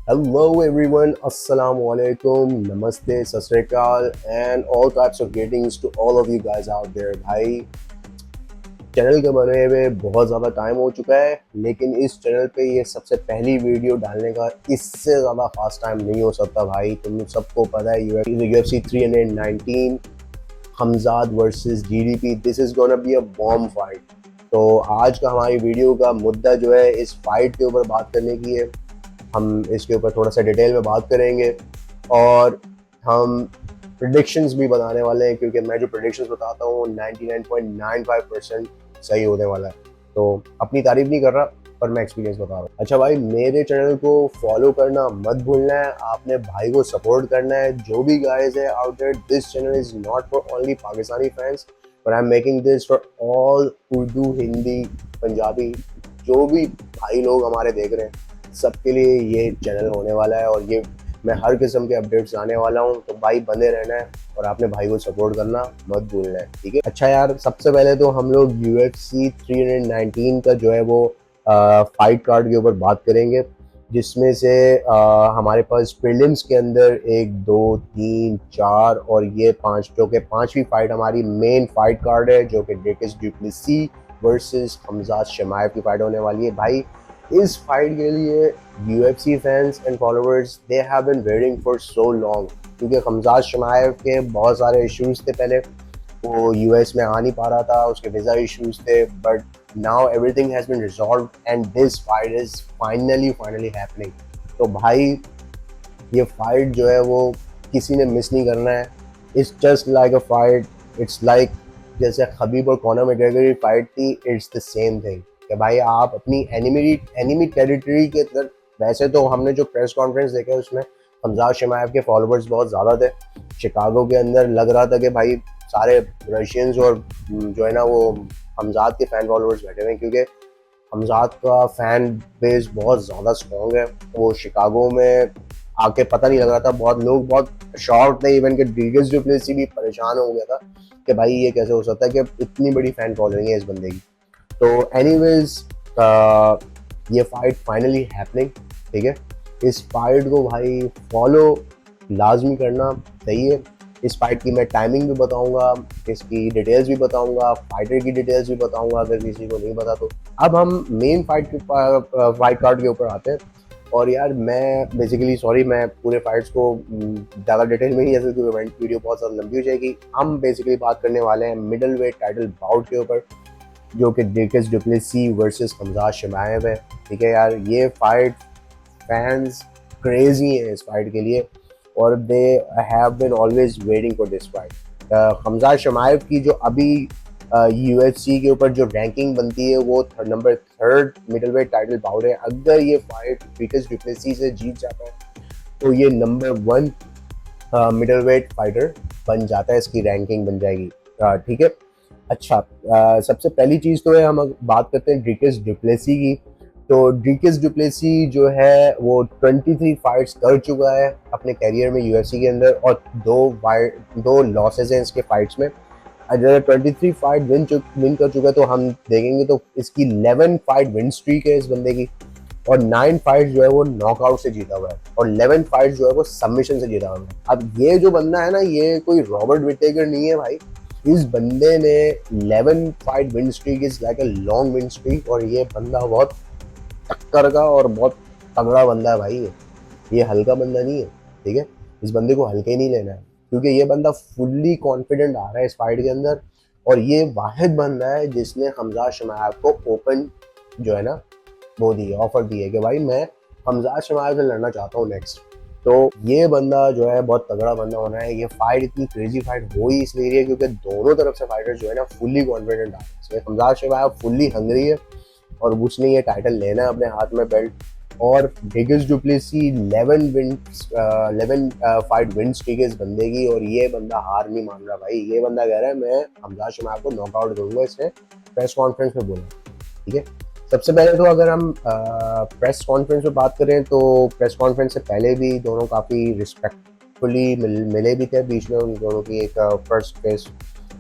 Hello everyone, Assalamu alaikum, Namaste, Sat Sri Akal and all types of greetings to all of you guys out there। भाई channel के बने हुए बहुत ज़्यादा time हो चुका है, लेकिन इस चैनल पे ये सबसे पहली वीडियो डालने का इससे ज़्यादा फास्ट टाइम नहीं हो सकता। भाई तुम सबको पता है UFC 319 Hamzad versus GDP, this is gonna be a bomb fight. तो आज का हमारी वीडियो का मुद्दा जो है इस फाइट के ऊपर बात करने की है। हम इसके ऊपर थोड़ा सा डिटेल में बात करेंगे और हम प्रिडिक्शंस भी बताने वाले हैं, क्योंकि मैं जो प्रिडिक्शंस बताता हूँ 99.95% सही होने वाला है। तो अपनी तारीफ नहीं कर रहा, पर मैं एक्सपीरियंस बता रहा हूँ। अच्छा भाई, मेरे चैनल को फॉलो करना मत भूलना है, आपने भाई को सपोर्ट करना है। जो भी गाइस है out there, this channel is not for only Pakistani fans, but I am making this for all Urdu, Hindi, Punjabi, जो भी भाई लोग हमारे देख रहे हैं सबके लिए ये चैनल होने वाला है। और ये मैं हर किस्म के अपडेट्स आने वाला हूँ, तो भाई बने रहना है और आपने भाई को सपोर्ट करना मत भूलना है, ठीक है। अच्छा यार, सबसे पहले तो हम लोग UFC 319 का जो है वो फाइट कार्ड के ऊपर बात करेंगे, जिसमें से हमारे पास प्रीलिम्स के अंदर 1 2 3 4 और ये 5, जो कि पांचवी फाइट हमारी मेन फाइट कार्ड है, जो कि ड्रेकस डुप्लेसी वर्सेस हमजाद शमायव की फाइट होने वाली है। भाई इस फाइट के लिए UFC fans and followers they have been waiting for so long, क्योंकि हमजाद शमायव के बहुत सारे इश्यूज थे। पहले वो यूएस में आ नहीं पा रहा था, उसके वीज़ा इश्यूज थे, but now everything has been resolve and this fight is finally happening. तो भाई ये फाइट जो है वो किसी ने मिस नहीं करना है। It's just like a fight, it's like जैसे खबीब और कॉनर मैकग्रेगर की फाइट थी, इट्स द सेम थिंग कि भाई आप अपनी एनिमी टेरिटरी के अंदर। वैसे तो हमने जो प्रेस कॉन्फ्रेंस देखा उसमें हमजाद शमायव के फॉलोअर्स बहुत ज़्यादा थे। शिकागो के अंदर लग रहा था कि भाई सारे रशियंस और जो है ना वो हमजाद के फ़ैन फॉलोअर्स बैठे हुए हैं, क्योंकि हमजाद का फ़ैन बेस बहुत ज़्यादा स्ट्रॉन्ग है। वो शिकागो में आके पता नहीं लग रहा था, बहुत लोग बहुत शॉर्ट थे, इवन के ड्रीगस डुप्लेसी भी परेशान हो गया था कि भाई ये कैसे हो सकता है कि इतनी बड़ी फ़ैन फॉलोइंग है इस बंदे की। तो एनीवेज ये फाइट फाइनली हैपनिंग, ठीक है। इस फाइट को भाई फॉलो लाजमी करना सही है। इस फाइट की मैं टाइमिंग भी बताऊंगा, इसकी डिटेल्स भी बताऊंगा, फाइटर की डिटेल्स भी बताऊंगा अगर किसी को नहीं पता तो। अब हम मेन फाइट कार्ड के ऊपर आते हैं। और यार मैं बेसिकली सॉरी, मैं पूरे फाइट्स को ज़्यादा डिटेल में नहीं जैसे क्योंकि वीडियो बहुत ज़्यादा लंबी हो जाएगी। हम बेसिकली बात करने वाले हैं मिडल वेट टाइटल बाउट के ऊपर, जो कि ड्रेकस डुप्लेसी वर्सेस हमजाद शमायव है, ठीक है। यार ये फाइट फैंस क्रेजी हैं इस फाइट के लिए, और they have been always waiting for this fight. Khamzat Chimaev की जो अभी UFC के ऊपर जो रैंकिंग बनती है वो number 3 middleweight title bout है। अगर ये फाइट ड्रेकस डुप्लेसी से जीत जाता है तो ये नंबर 1 मिडल वेट फाइटर बन जाता है, इसकी रैंकिंग बन जाएगी, ठीक है। अच्छा, सबसे पहली चीज़ तो है, हम बात करते हैं ड्रेकस डुप्लेसी की। तो ड्रेकस डुप्लेसी जो है वो 23 फाइट्स कर चुका है अपने कैरियर में UFC के अंदर, और दो लॉसेज हैं इसके फाइट्स में। अगर 23 फाइट विन कर चुका है तो हम देखेंगे तो इसकी 11 फाइट विन स्ट्रीक है इस बंदे की, और 9 फाइट जो है वो नॉकआउट से जीता हुआ है, और 11 फाइट जो है वो सबमिशन से जीता हुआ है। अब ये जो बंदा है ना, ये कोई रॉबर्ट विटेकर नहीं है भाई। इस बंदे ने 11 fight win streak is like a long win streak, और ये बंदा बहुत टक्कर का और बहुत तगड़ा बंदा है भाई। ये हल्का बंदा नहीं है, ठीक है। इस बंदे को हल्के नहीं लेना है, क्योंकि ये बंदा फुल्ली कॉन्फिडेंट आ रहा है इस फाइट के अंदर। और ये वाहिद बंदा है जिसने हमजाद शमायव को ओपन जो है ना वो दी है, ऑफर दी है कि भाई मैं हमजाद शमायव से लड़ना चाहता हूँ नेक्स्ट। तो ये बंदा जो है बहुत तगड़ा बंदा होना है। ये फाइट इतनी क्रेजी फाइट हो ही इसलिए रही है क्योंकि दोनों तरफ से फाइटर जो है ना फुल्ली कॉन्फिडेंट आ रहे हैं। इसमें हमजाद शमायव फुल्ली हंगरी है और उसने ये टाइटल लेना है अपने हाथ में, बेल्ट। और ड्रेकस डुप्लेसी 11 फाइट विन स्ट्रीक है इस बंदे की, और ये बंदा हार नहीं मान रहा भाई। ये बंदा कह रहा है मैं हमजाद शमायव को नॉकआउट करूंगा, इसने प्रेस कॉन्फ्रेंस में बोला, ठीक है। सबसे पहले तो अगर हम प्रेस कॉन्फ्रेंस में बात करें तो प्रेस कॉन्फ्रेंस से पहले भी दोनों काफ़ी रिस्पेक्टफुली मिले भी थे। बीच में उन दोनों की एक first face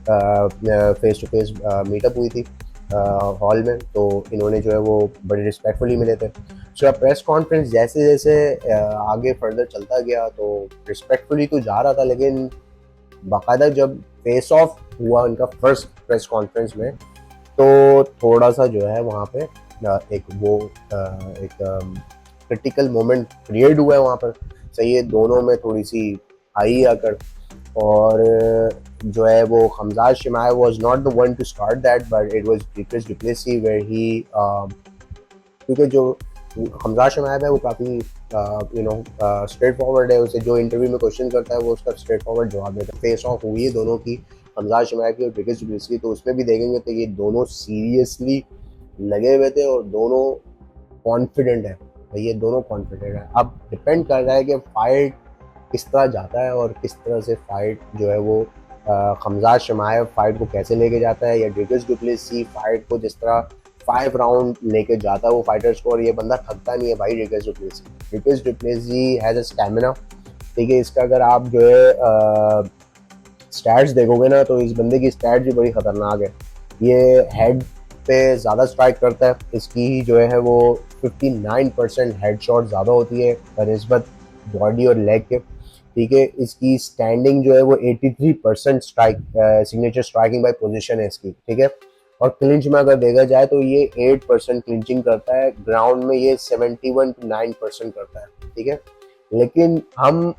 to face meetup हुई थी हॉल में, तो इन्होंने जो है वो बड़े रिस्पेक्टफुली मिले थे। उसका प्रेस कॉन्फ्रेंस जैसे जैसे आगे फर्दर चलता गया तो रिस्पेक्टफुली तो जा रहा था, लेकिन बाकायदा जब फेस ऑफ हुआ उनका फर्स्ट प्रेस कॉन्फ्रेंस में तो थोड़ा सा जो है वहाँ पे एक क्रिटिकल मोमेंट क्रिएट हुआ है वहाँ पर। सही है, दोनों में थोड़ी सी आई आकर, और जो है वो Khamzat Chimaev was not the one to start that, but it was Dricus du Plessis where he, क्योंकि जो हमजा शमायब है वो काफ़ी स्ट्रेट फॉरवर्ड है। उसे जो इंटरव्यू में क्वेश्चन करता है वो उसका स्ट्रेट फॉरवर्ड जवाब देता है। फेस ऑफ हुई है दोनों की, हमजा शमायब की और डिक्रिस डुप्लेसी की, तो उसमें भी देखेंगे तो ये दोनों सीरियसली लगे हुए थे और दोनों कॉन्फिडेंट है। ये दोनों कॉन्फिडेंट है। अब डिपेंड कर रहा है कि फाइट किस तरह जाता है और किस तरह से फाइट जो है वो हमजा शमायब फाइट को कैसे लेके जाता है, या डिक्रिस डुप्लेसी फाइट को जिस तरह 5 राउंड लेके जाता है वो फाइटर्स को। और ये बंदा थकता नहीं है भाई, डिक्रिस डुप्लेसी हैज़ अ स्टैमिना। ठीक है, इसका अगर आप जो है स्टैट्स देखोगे ना तो इस बंदे की स्टैट्स भी बड़ी ख़तरनाक है। ये हेड पे ज़्यादा स्ट्राइक करता है, इसकी जो है वो 59% हेड शॉट ज़्यादा होती है बनिस्बत बॉडी और लेग के। ठीक है, इसकी स्टैंडिंग जो है वो 83% strike signature striking by position है इसकी। ठीक है, और क्लिंच में अगर देखा जाए तो ये 8% क्लिंचिंग करता है, ग्राउंड में ये 71 to 9% करता है। ठीक है, लेकिन हम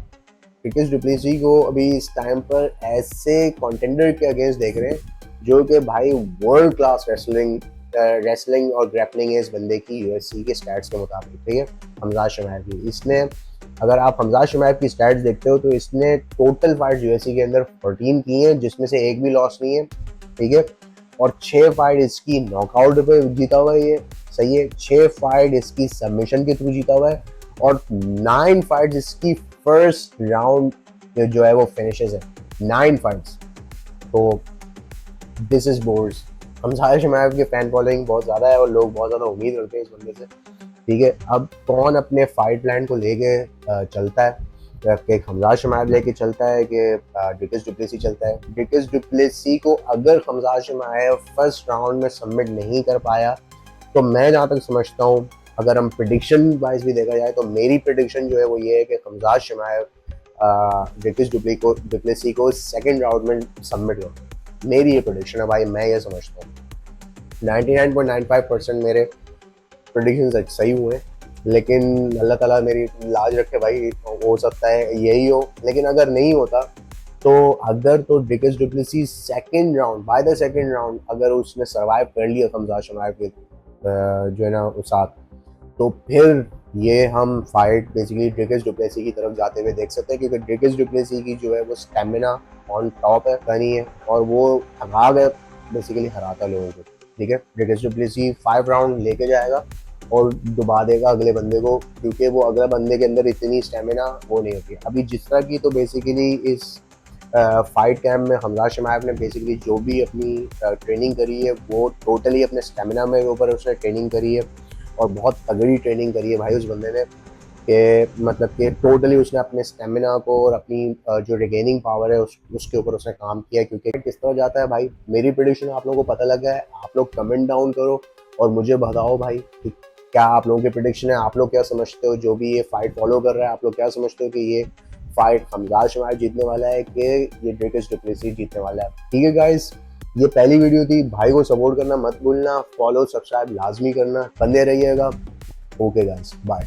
डिक्रिस डुप्लेसी को अभी इस टाइम पर ऐसे कॉन्टेंडर के अगेंस्ट देख रहे हैं जो कि भाई वर्ल्ड क्लास रेसलिंग और ग्रैपलिंग है इस बंदे की यूएफसी के स्टैट्स के मुताबिक। ठीक है, हमजा शमायब की, इसने अगर आप हमजा शमायब की स्टैट्स देखते हो तो इसने टोटल फाइट्स यूएफसी के अंदर 14 की हैं, जिसमें से एक भी लॉस नहीं है। ठीक है, और 6 फाइट इसकी नॉकआउट पे जीता हुआ है ये। सही है, 6 फाइट इसकी सबमिशन के थ्रू जीता हुआ है, और 9 फाइट्स इसकी फर्स्ट राउंड जो है वो फिनिशेस है। 9 फाइट्स, तो दिस इज बोर्ड्स। हमजा शमायब के फैन फॉलोइंग बहुत ज़्यादा है और लोग बहुत ज़्यादा उम्मीद करते हैं इस बंदे से। ठीक है, अब कौन अपने फाइट प्लान को लेके चलता है, कि हमजा शमायब लेके चलता है कि डिक्रिस डुप्लेसी चलता है। डिक्रिस डुप्लेसी को अगर हमजा शमायब फर्स्ट राउंड में सबमिट नहीं कर पाया तो मैं जहाँ तक समझता हूँ, अगर हम प्रिडिक्शन वाइज भी देखा जाए तो मेरी प्रिडिक्शन जो है वो ये है कि हमजा शमायब डिक्रिस डुप्लेसी को सेकेंड राउंड में सबमिट कर। मेरी ये प्रिडिक्शन है भाई, मैं ये समझता हूँ। 99.95% मेरे प्रेडिक्शन सही हुए, लेकिन अल्लाह ताला मेरी लाज रखे भाई, हो सकता है यही हो। लेकिन अगर नहीं होता तो Dricus du Plessis second round, by the second round अगर उसने सर्वाइव कर लिया हमजा शमायब के जो है ना उस साथ, तो फिर ये हम फाइट बेसिकली डिक्रिस डुप्लेसी की तरफ जाते हुए देख सकते हैं, क्योंकि डिक्रिस डुप्लेसी की जो है वो स्टेमिना ऑन टॉप है, बनी है, और वो भाग है, बेसिकली हराता लोगों को। ठीक है, डिक्रिस डुप्लेसी 5 राउंड लेके जाएगा और डुबा देगा अगले बंदे को, क्योंकि वो अगले बंदे के अंदर इतनी स्टेमिना वो नहीं होती। अभी जिस तरह की तो बेसिकली इस फाइट कैम्प में हमजा शमायब ने बेसिकली जो भी अपनी ट्रेनिंग करी है वो टोटली अपने स्टेमिना में ऊपर उसने ट्रेनिंग करी है, और बहुत तगड़ी ट्रेनिंग करी है भाई उस बंदे ने, कि मतलब कि टोटली उसने अपने स्टेमिना को और अपनी जो रिगेनिंग पावर है उसके ऊपर उसने काम किया है। क्योंकि किस तरह जाता है भाई, मेरी प्रेडिक्शन आप लोगों को पता लगा है, आप लोग कमेंट डाउन करो और मुझे बताओ भाई कि क्या आप लोगों की प्रेडिक्शन है, आप लोग क्या समझते हो, जो भी ये फाइट फॉलो कर रहा है आप लोग क्या समझते हो कि ये फाइट हमजा शमायब जीतने वाला है कि ये डिक्रिस डुप्लेसी जीतने वाला है। ठीक है गाइस, ये पहली वीडियो थी, भाई को सपोर्ट करना मत भूलना, फॉलो सब्सक्राइब लाजमी करना, बंदे रहिएगा। Okay guys, bye.